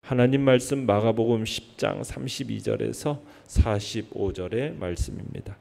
하나님 말씀 마가복음 10장 32절에서 45절의 말씀입니다.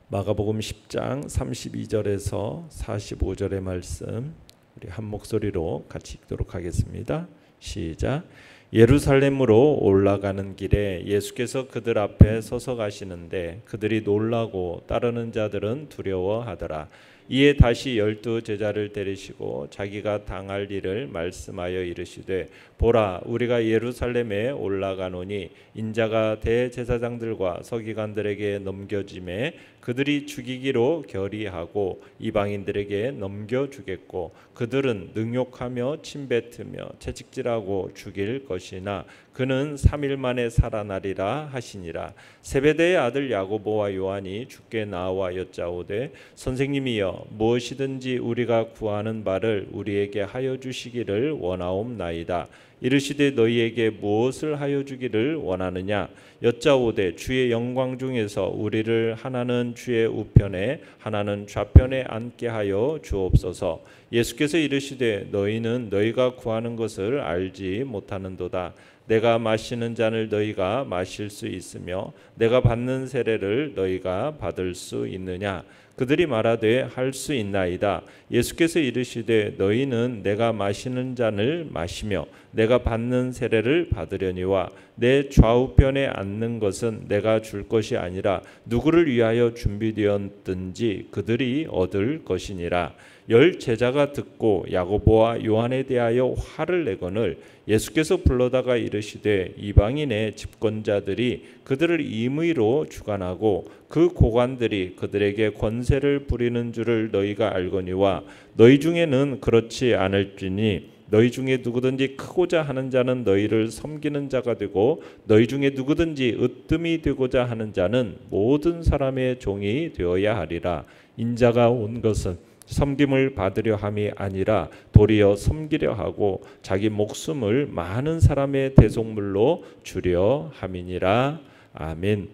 마가복음 10장 32절에서 45절의 말씀 우리 한 목소리로 같이 읽도록 하겠습니다. 시작. 예루살렘으로 올라가는 길에 예수께서 그들 앞에 서서 가시는데 그들이 놀라고 따르는 자들은 두려워하더라. 이에 다시 12 제자를 데리시고 자기가 당할 일을 말씀하여 이르시되 보라 우리가 예루살렘에 올라가노니 인자가 대제사장들과 서기관들에게 넘겨짐에 그들이 죽이기로 결의하고 이방인들에게 넘겨주겠고 그들은 능욕하며 침뱉으며 채찍질하고 죽일 것이나 그는 3일 만에 살아나리라 하시니라. 세베대의 아들 야고보와 요한이 주께 나와 여짜오되 선생님이여 무엇이든지 우리가 구하는 바를 우리에게 하여 주시기를 원하옵나이다. 이르시되 너희에게 무엇을 하여 주기를 원하느냐 여짜오되 주의 영광 중에서 우리를 하나는 주의 우편에 하나는 좌편에 앉게 하여 주옵소서. 예수께서 이르시되 너희는 너희가 구하는 것을 알지 못하는도다. 내가 마시는 잔을 너희가 마실 수 있으며 내가 받는 세례를 너희가 받을 수 있느냐. 그들이 말하되 할 수 있나이다. 예수께서 이르시되 너희는 내가 마시는 잔을 마시며 내가 받는 세례를 받으려니와 내 좌우편에 앉는 것은 내가 줄 것이 아니라 누구를 위하여 준비되었든지 그들이 얻을 것이니라. 10 제자가 듣고 야고보와 요한에 대하여 화를 내거늘 예수께서 불러다가 이르시되 이방인의 집권자들이 그들을 임의로 주관하고 그 고관들이 그들에게 권세를 부리는 줄을 너희가 알거니와 너희 중에는 그렇지 않을지니 너희 중에 누구든지 크고자 하는 자는 너희를 섬기는 자가 되고 너희 중에 누구든지 으뜸이 되고자 하는 자는 모든 사람의 종이 되어야 하리라. 인자가 온 것은 섬김을 받으려 함이 아니라 도리어 섬기려 하고 자기 목숨을 많은 사람의 대속물로 주려 함이니라. 아멘.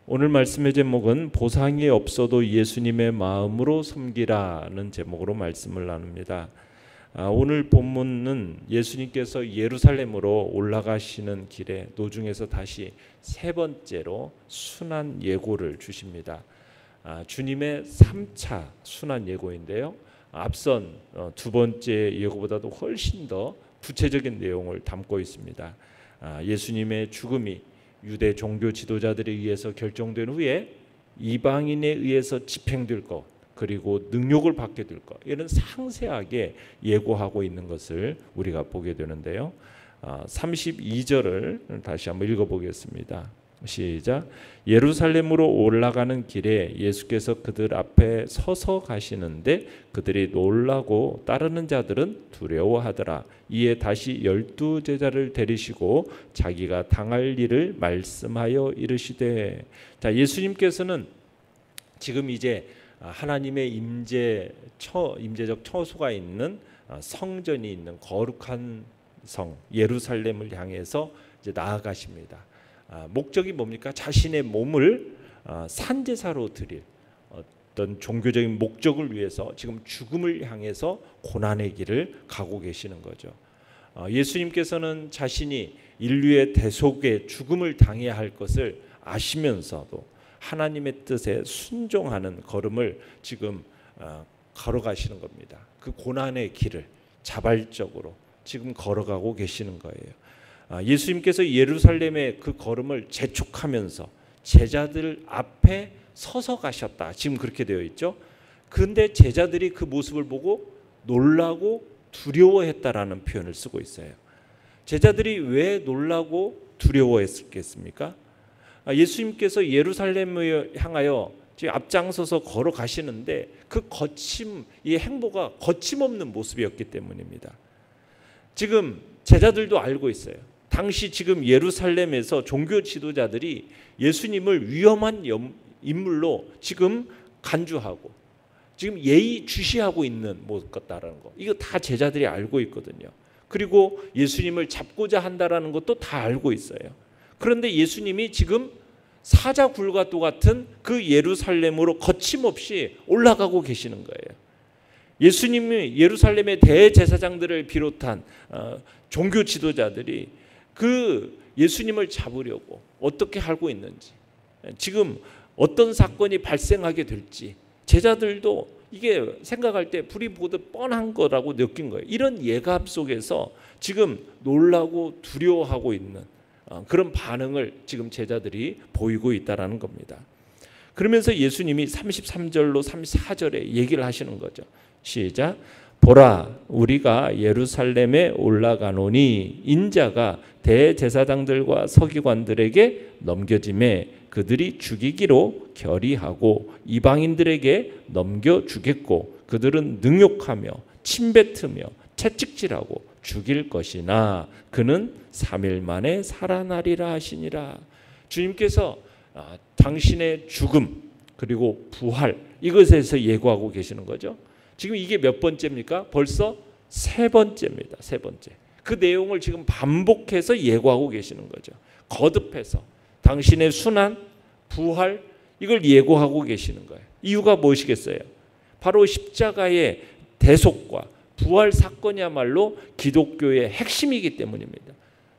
오늘 말씀의 제목은 보상이 없어도 예수님의 마음으로 섬기라는 제목으로 말씀을 나눕니다. 오늘 본문은 예수님께서 예루살렘으로 올라가시는 길에 노중에서 다시 세 번째로 순환 예고를 주십니다. 주님의 3차 순환 예고인데요. 앞선 두 번째 예고보다도 훨씬 더 구체적인 내용을 담고 있습니다. 예수님의 죽음이 유대 종교 지도자들에 의해서 결정된 후에 이방인에 의해서 집행될 것 그리고 능욕을 받게 될 것 이런 상세하게 예고하고 있는 것을 우리가 보게 되는데요. 32절을 다시 한번 읽어보겠습니다. 시작. 예루살렘으로 올라가는 길에 예수께서 그들 앞에 서서 가시는데 그들이 놀라고 따르는 자들은 두려워하더라. 이에 다시 12 제자를 데리시고 자기가 당할 일을 말씀하여 이르시되. 자, 예수님께서는 지금 이제 하나님의 임재적 처소가 있는 성전이 있는 거룩한 성 예루살렘을 향해서 이제 나아가십니다. 목적이 뭡니까? 자신의 몸을 산제사로 드릴 어떤 종교적인 목적을 위해서 지금 죽음을 향해서 고난의 길을 가고 계시는 거죠. 예수님께서는 자신이 인류의 대속의 죽음을 당해야 할 것을 아시면서도 하나님의 뜻에 순종하는 걸음을 지금 걸어가시는 겁니다. 그 고난의 길을 자발적으로 지금 걸어가고 계시는 거예요. 예수님께서 예루살렘의 그 걸음을 재촉하면서 제자들 앞에 서서 가셨다. 지금 그렇게 되어 있죠. 그런데 제자들이 그 모습을 보고 놀라고 두려워했다라는 표현을 쓰고 있어요. 제자들이 왜 놀라고 두려워했겠습니까? 예수님께서 예루살렘을 향하여 앞장서서 걸어가시는데 그 이 행보가 거침없는 모습이었기 때문입니다. 지금 제자들도 알고 있어요. 당시 지금 예루살렘에서 종교 지도자들이 예수님을 위험한 인물로 지금 간주하고 지금 예의주시하고 있는 것 같다라는 거. 이거 다 제자들이 알고 있거든요. 그리고 예수님을 잡고자 한다라는 것도 다 알고 있어요. 그런데 예수님이 지금 사자굴과 또 같은 그 예루살렘으로 거침없이 올라가고 계시는 거예요. 예수님이 예루살렘의 대제사장들을 비롯한 종교 지도자들이 그 예수님을 잡으려고 어떻게 하고 있는지, 지금 어떤 사건이 발생하게 될지 제자들도 이게 생각할 때 불이 보듯 뻔한 거라고 느낀 거예요. 이런 예감 속에서 지금 놀라고 두려워하고 있는 그런 반응을 지금 제자들이 보이고 있다는 겁니다. 그러면서 예수님이 33절로 34절에 얘기를 하시는 거죠. 시작. 보라, 우리가 예루살렘에 올라가노니 인자가 대제사장들과 서기관들에게 넘겨짐에 그들이 죽이기로 결의하고 이방인들에게 넘겨주겠고 그들은 능욕하며 침뱉으며 채찍질하고 죽일 것이나 그는 3일 만에 살아나리라 하시니라. 주님께서 당신의 죽음 그리고 부활 이것에서 예고하고 계시는 거죠. 지금 이게 몇 번째입니까? 벌써 세 번째입니다. 세 번째. 그 내용을 지금 반복해서 예고하고 계시는 거죠. 거듭해서 당신의 순환, 부활 이걸 예고하고 계시는 거예요. 이유가 무엇이겠어요? 바로 십자가의 대속과 부활 사건이야말로 기독교의 핵심이기 때문입니다.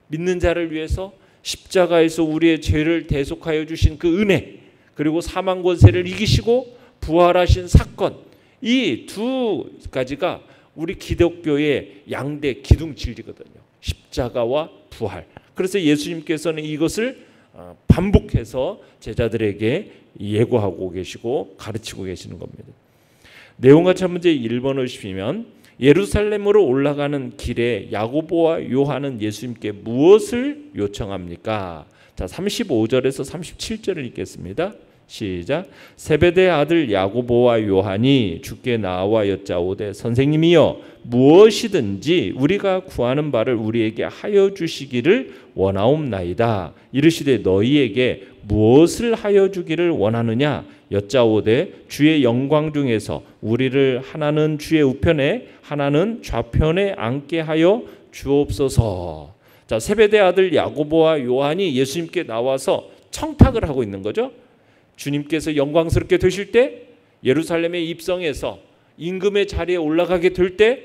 믿는 자를 위해서 십자가에서 우리의 죄를 대속하여 주신 그 은혜, 그리고 사망 권세를 이기시고 부활하신 사건, 이 두 가지가 우리 기독교의 양대 기둥 진리거든요. 십자가와 부활. 그래서 예수님께서는 이것을 반복해서 제자들에게 예고하고 계시고 가르치고 계시는 겁니다. 내용과 첫 문제 1번을 보시면 예루살렘으로 올라가는 길에 야고보와 요한은 예수님께 무엇을 요청합니까? 자, 35절에서 37절을 읽겠습니다. 시작. 세베대의 아들 야고보와 요한이 주께 나와 여짜오되 선생님이여 무엇이든지 우리가 구하는 바를 우리에게 하여 주시기를 원하옵나이다. 이르시되 너희에게 무엇을 하여 주기를 원하느냐 여짜오되 주의 영광 중에서 우리를 하나는 주의 우편에 하나는 좌편에 앉게 하여 주옵소서. 자, 세베대의 아들 야고보와 요한이 예수님께 나와서 청탁을 하고 있는 거죠. 주님께서 영광스럽게 되실 때 예루살렘에 입성해서 임금의 자리에 올라가게 될 때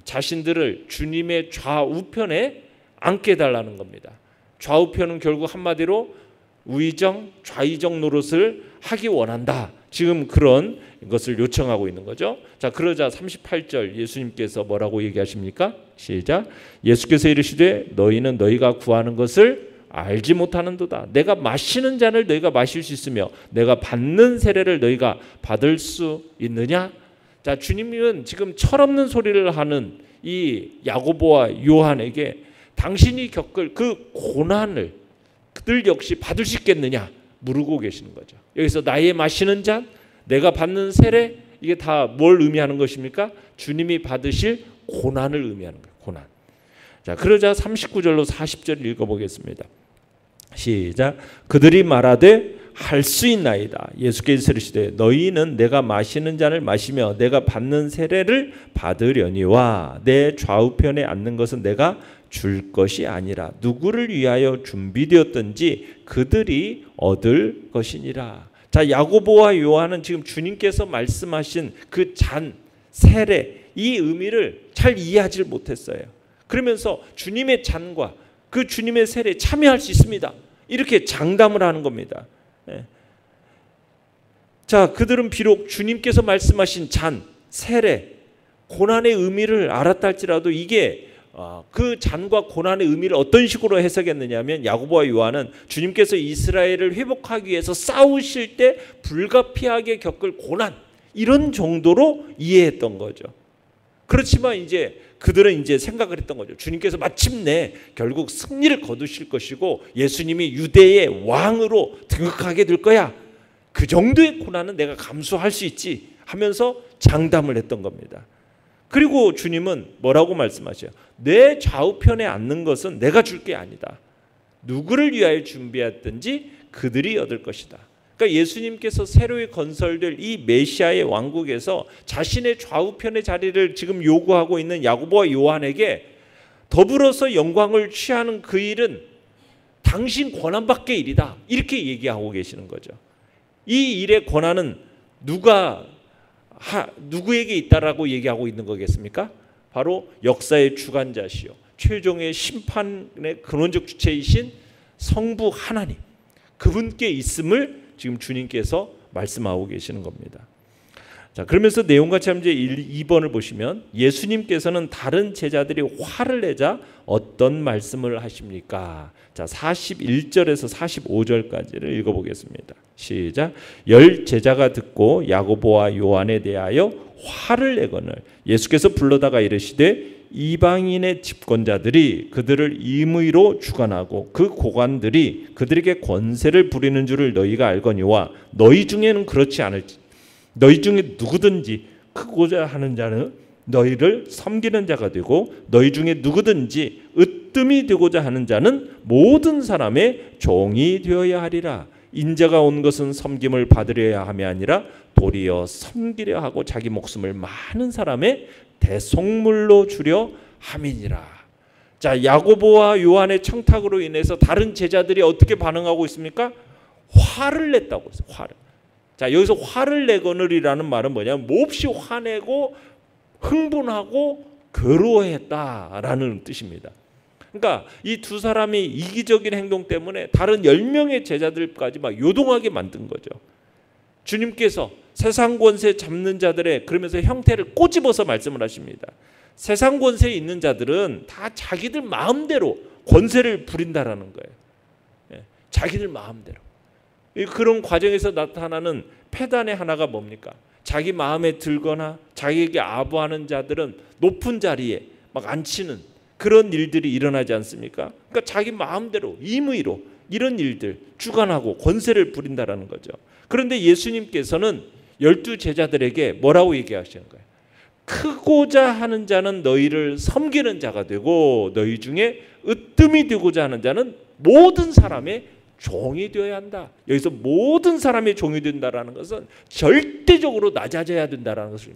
자신들을 주님의 좌우편에 앉게 해달라는 겁니다. 좌우편은 결국 한마디로 우의정, 좌의정 노릇을 하기 원한다. 지금 그런 것을 요청하고 있는 거죠. 자, 그러자 38절 예수님께서 뭐라고 얘기하십니까? 시작. 예수께서 이르시되 너희는 너희가 구하는 것을 알지 못하는도다. 내가 마시는 잔을 너희가 마실 수 있으며 내가 받는 세례를 너희가 받을 수 있느냐? 자, 주님은 지금 철없는 소리를 하는 이 야고보와 요한에게 당신이 겪을 그 고난을 그들 역시 받을 수 있겠느냐 물고 계시는 거죠. 여기서 나의 마시는 잔, 내가 받는 세례 이게 다 뭘 의미하는 것입니까? 주님이 받으실 고난을 의미하는 거예요. 고난. 자, 그러자 39절로 40절 읽어보겠습니다. 시작. 그들이 말하되 할 수 있나이다. 예수께서 이르시되 너희는 내가 마시는 잔을 마시며 내가 받는 세례를 받으려니와 내 좌우편에 앉는 것은 내가 줄 것이 아니라 누구를 위하여 준비되었든지 그들이 얻을 것이니라. 자, 야고보와 요한은 지금 주님께서 말씀하신 그 잔, 세례 이 의미를 잘 이해하지 못했어요. 그러면서 주님의 잔과 그 주님의 세례에 참여할 수 있습니다. 이렇게 장담을 하는 겁니다. 자, 그들은 비록 주님께서 말씀하신 잔, 세례, 고난의 의미를 알았다 할지라도 이게 그 잔과 고난의 의미를 어떤 식으로 해석했느냐면 야고보와 요한은 주님께서 이스라엘을 회복하기 위해서 싸우실 때 불가피하게 겪을 고난 이런 정도로 이해했던 거죠. 그렇지만 이제 그들은 이제 생각을 했던 거죠. 주님께서 마침내 결국 승리를 거두실 것이고 예수님이 유대의 왕으로 등극하게 될 거야. 그 정도의 고난은 내가 감수할 수 있지 하면서 장담을 했던 겁니다. 그리고 주님은 뭐라고 말씀하셔요? 내 좌우편에 앉는 것은 내가 줄 게 아니다. 누구를 위하여 준비했든지 그들이 얻을 것이다. 그러니까 예수님께서 새로이 건설될 이 메시아의 왕국에서 자신의 좌우편의 자리를 지금 요구하고 있는 야고보와 요한에게 더불어서 영광을 취하는 그 일은 당신 권한밖의 일이다. 이렇게 얘기하고 계시는 거죠. 이 일의 권한은 누가 누구에게 있다라고 얘기하고 있는 거겠습니까? 바로 역사의 주관자시요 최종의 심판의 근원적 주체이신 성부 하나님, 그분께 있음을 지금 주님께서 말씀하고 계시는 겁니다. 자, 그러면서 내용과 참 이제 2번을 보시면 예수님께서는 다른 제자들이 화를 내자 어떤 말씀을 하십니까? 자, 41절에서 45절까지를 읽어보겠습니다. 시작. 열 제자가 듣고 야고보와 요한에 대하여 화를 내거늘 예수께서 불러다가 이르시되 이방인의 집권자들이 그들을 임의로 주관하고 그 고관들이 그들에게 권세를 부리는 줄을 너희가 알거니와 너희 중에는 그렇지 않을지 너희 중에 누구든지 크고자 하는 자는 너희를 섬기는 자가 되고 너희 중에 누구든지 으뜸이 되고자 하는 자는 모든 사람의 종이 되어야 하리라. 인자가 온 것은 섬김을 받으려야 함이 아니라 도리어 섬기려 하고 자기 목숨을 많은 사람의 대속물로 주려 함이니라. 자, 야고보와 요한의 청탁으로 인해서 다른 제자들이 어떻게 반응하고 있습니까? 화를 냈다고 했어요. 화를. 자, 여기서 화를 내거늘이라는 말은 뭐냐면 몹시 화내고 흥분하고 괴로워했다라는 뜻입니다. 그러니까 이 두 사람이 이기적인 행동 때문에 다른 10명의 제자들까지 막 요동하게 만든 거죠. 주님께서 세상 권세 잡는 자들의 그러면서 형태를 꼬집어서 말씀을 하십니다. 세상 권세에 있는 자들은 다 자기들 마음대로 권세를 부린다라는 거예요. 자기들 마음대로. 그런 과정에서 나타나는 패단의 하나가 뭡니까? 자기 마음에 들거나 자기에게 아부하는 자들은 높은 자리에 막 앉히는 그런 일들이 일어나지 않습니까? 그러니까 자기 마음대로 임의로 이런 일들 주관하고 권세를 부린다라는 거죠. 그런데 예수님께서는 12 제자들에게 뭐라고 얘기하시는 거예요? 크고자 하는 자는 너희를 섬기는 자가 되고 너희 중에 으뜸이 되고자 하는 자는 모든 사람의 종이 되어야 한다. 여기서 모든 사람의 종이 된다라는 것은 절대적으로 낮아져야 된다라는 것을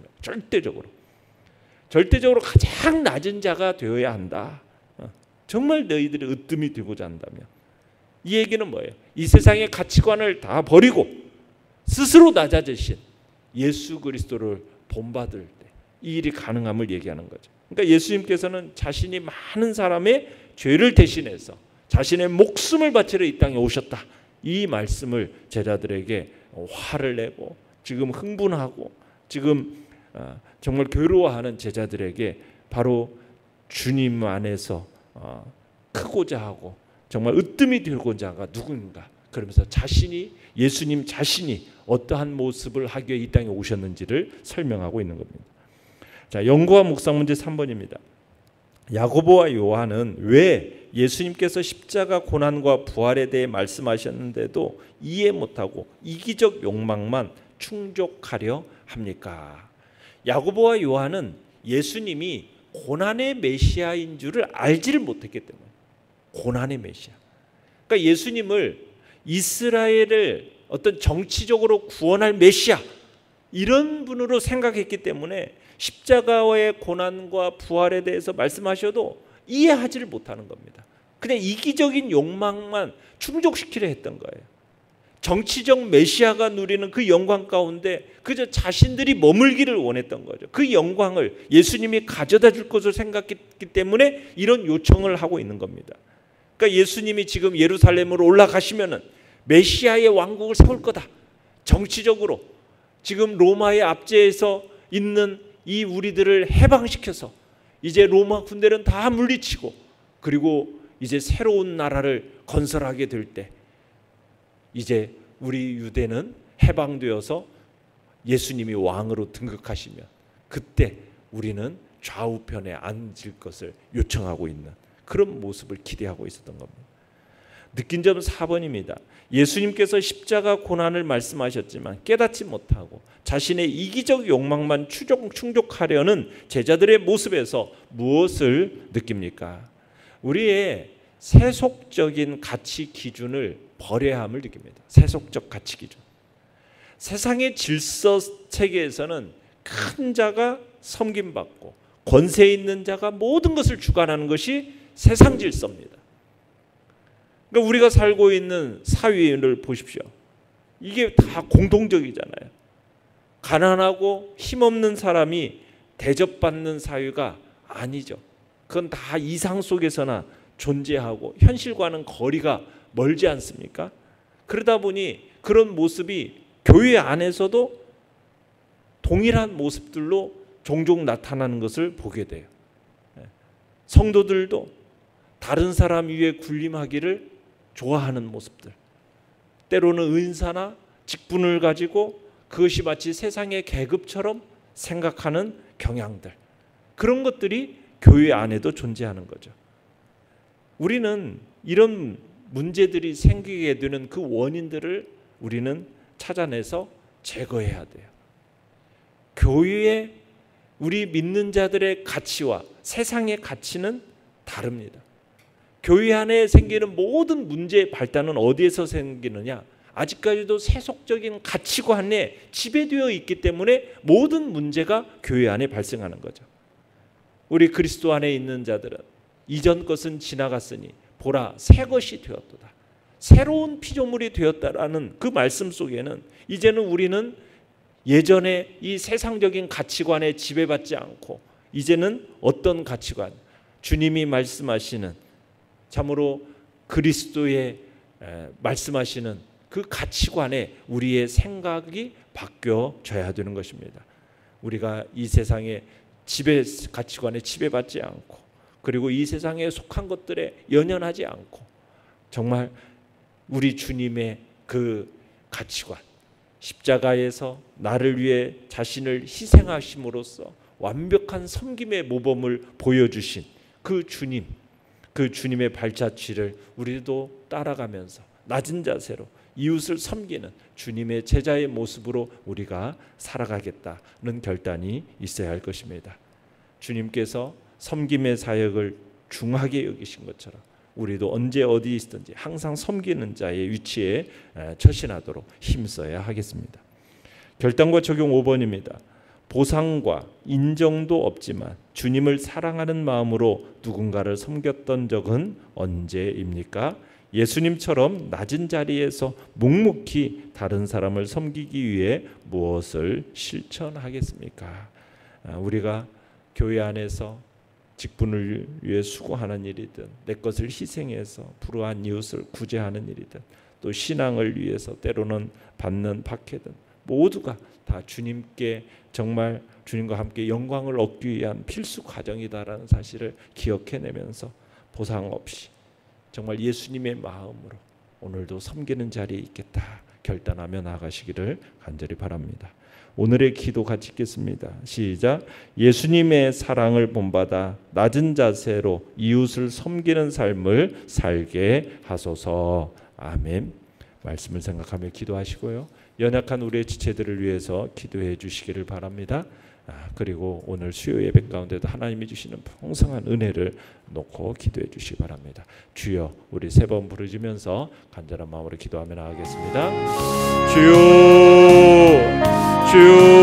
절대적으로 가장 낮은 자가 되어야 한다. 정말 너희들이 으뜸이 되고자 한다면 이 얘기는 뭐예요? 이 세상의 가치관을 다 버리고 스스로 낮아지신 예수 그리스도를 본받을 때 이 일이 가능함을 얘기하는 거죠. 그러니까 예수님께서는 자신이 많은 사람의 죄를 대신해서 자신의 목숨을 바치러 이 땅에 오셨다. 이 말씀을 제자들에게 화를 내고 지금 흥분하고 지금 정말 괴로워하는 제자들에게 바로 주님 안에서 크고자 하고 정말 으뜸이 되고자 하가 누구인가 그러면서 예수님 자신이 어떠한 모습을 하기 위해 이 땅에 오셨는지를 설명하고 있는 겁니다. 자, 연구와 묵상 문제 3번입니다. 야고보와 요한은 왜 예수님께서 십자가 고난과 부활에 대해 말씀하셨는데도 이해 못하고 이기적 욕망만 충족하려 합니까? 야고보와 요한은 예수님이 고난의 메시아인 줄을 알지를 못했기 때문에 고난의 메시아. 그러니까 예수님을 이스라엘을 어떤 정치적으로 구원할 메시아 이런 분으로 생각했기 때문에 십자가의 고난과 부활에 대해서 말씀하셔도 이해하지를 못하는 겁니다. 그냥 이기적인 욕망만 충족시키려 했던 거예요. 정치적 메시아가 누리는 그 영광 가운데 그저 자신들이 머물기를 원했던 거죠. 그 영광을 예수님이 가져다 줄 것을 생각했기 때문에 이런 요청을 하고 있는 겁니다. 그러니까 예수님이 지금 예루살렘으로 올라가시면은 메시아의 왕국을 세울 거다. 정치적으로 지금 로마의 압제에서 있는 이 우리들을 해방시켜서 이제 로마 군대는 다 물리치고 그리고 이제 새로운 나라를 건설하게 될 때 이제 우리 유대는 해방되어서 예수님이 왕으로 등극하시면 그때 우리는 좌우편에 앉을 것을 요청하고 있는 그런 모습을 기대하고 있었던 겁니다. 느낀 점 4번입니다. 예수님께서 십자가 고난을 말씀하셨지만 깨닫지 못하고 자신의 이기적 욕망만 충족하려는 제자들의 모습에서 무엇을 느낍니까? 우리의 세속적인 가치 기준을 버려야 함을 느낍니다. 세속적 가치 기준. 세상의 질서 체계에서는 큰 자가 섬김받고 권세 있는 자가 모든 것을 주관하는 것이 세상 질서입니다. 그러니까 우리가 살고 있는 사회를 보십시오. 이게 다 공동적이잖아요. 가난하고 힘없는 사람이 대접받는 사회가 아니죠. 그건 다 이상 속에서나 존재하고 현실과는 거리가 멀지 않습니까? 그러다 보니 그런 모습이 교회 안에서도 동일한 모습들로 종종 나타나는 것을 보게 돼요. 성도들도 다른 사람 위에 군림하기를 좋아하는 모습들, 때로는 은사나 직분을 가지고 그것이 마치 세상의 계급처럼 생각하는 경향들, 그런 것들이 교회 안에도 존재하는 거죠. 우리는 이런 문제들이 생기게 되는 그 원인들을 우리는 찾아내서 제거해야 돼요. 교회에 우리 믿는 자들의 가치와 세상의 가치는 다릅니다. 교회 안에 생기는 모든 문제의 발단은 어디에서 생기느냐? 아직까지도 세속적인 가치관에 지배되어 있기 때문에 모든 문제가 교회 안에 발생하는 거죠. 우리 그리스도 안에 있는 자들은 이전 것은 지나갔으니 보라 새 것이 되었도다. 새로운 피조물이 되었다라는 그 말씀 속에는 이제는 우리는 예전에 이 세상적인 가치관에 지배받지 않고 이제는 어떤 가치관, 주님이 말씀하시는 참으로 그리스도의 말씀하시는 그 가치관에 우리의 생각이 바뀌어져야 되는 것입니다. 우리가 이 세상의 가치관에 지배받지 않고 그리고 이 세상에 속한 것들에 연연하지 않고 정말 우리 주님의 그 가치관, 십자가에서 나를 위해 자신을 희생하심으로써 완벽한 섬김의 모범을 보여주신 그 주님, 그 주님의 발자취를 우리도 따라가면서 낮은 자세로 이웃을 섬기는 주님의 제자의 모습으로 우리가 살아가겠다는 결단이 있어야 할 것입니다. 주님께서 섬김의 사역을 중하게 여기신 것처럼 우리도 언제 어디 있든지 항상 섬기는 자의 위치에 처신하도록 힘써야 하겠습니다. 결단과 적용 5번입니다. 보상과 인정도 없지만 주님을 사랑하는 마음으로 누군가를 섬겼던 적은 언제입니까? 예수님처럼 낮은 자리에서 묵묵히 다른 사람을 섬기기 위해 무엇을 실천하겠습니까? 우리가 교회 안에서 직분을 위해 수고하는 일이든 내 것을 희생해서 불우한 이웃을 구제하는 일이든 또 신앙을 위해서 때로는 받는 박해든 모두가 다 주님께 정말 주님과 함께 영광을 얻기 위한 필수 과정이다라는 사실을 기억해내면서 보상 없이 정말 예수님의 마음으로 오늘도 섬기는 자리에 있겠다 결단하며 나가시기를 간절히 바랍니다. 오늘의 기도 같이 읽겠습니다. 시작. 예수님의 사랑을 본받아 낮은 자세로 이웃을 섬기는 삶을 살게 하소서. 아멘. 말씀을 생각하며 기도하시고요. 연약한 우리의 지체들을 위해서 기도해 주시기를 바랍니다. 그리고 오늘 수요 예배 가운데도 하나님이 주시는 풍성한 은혜를 놓고 기도해 주시기 바랍니다. 주여, 우리 세 번 부르짖으면서 간절한 마음으로 기도하며 나가겠습니다. 주여, 주여.